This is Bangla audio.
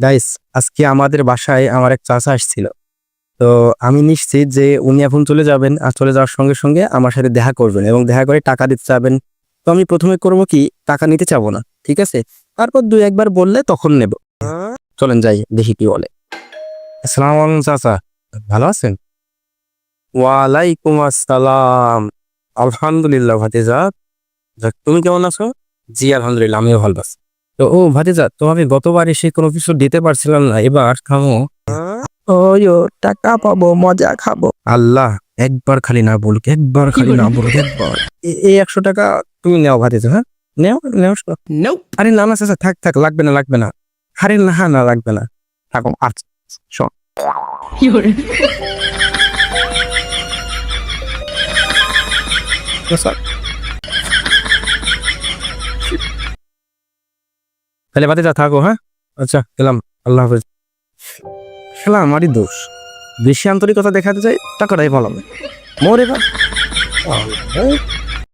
গাইস, আজকে আমাদের বাসায় আমার এক চাচা আসছিল। তো আমি নিশ্চিত যে উনি এখন চলে যাবেন, আর চলে যাওয়ার সঙ্গে সঙ্গে আমার সাথে দেখা করবেন এবং দেখা করে টাকা দিতে চাবেন। তো আমি প্রথমে করব কি, টাকা নিতে চাবো না, ঠিক আছে? তারপর দুই একবার বললে তখন নেব। চলেন যাই, দেখি কি বলে। আসসালামু আলাইকুম চাচা, ভালো আছেন? ওয়ালাইকুম আসসালাম। আলহামদুলিল্লাহ ভাতিজা। যাক, তুমি কেমন আছো? জি আলহামদুলিল্লাহ, আমিও ভালো আছি। তো ভাতিজা, তো আমি গতবার এসে কোনো কিছু দিতে পারছিলাম না, এবার খামো। ওইও টাকা পাবো, মজা খাবো। আল্লাহ, একবার খালি না বলুক, একবার খালি না বলুক, একবার। এই 100 টাকা তুমি নেও ভাতিজা, হ্যাঁ? নেও নেও। আরে না না চাচা, থাক থাক, লাগবে না লাগবে না। আরে না না, লাগবে না, থাকো। আচ্ছা শোন, চাচা, তাহলে ভাতিজা থাকো, হ্যাঁ? আচ্ছা গেলাম, আল্লাহ হাফেজ। খেলা আমারই দোষ, বেশি আন্তরিকতা দেখাতে চাই, টাকাটাই ভালো। মোর এবার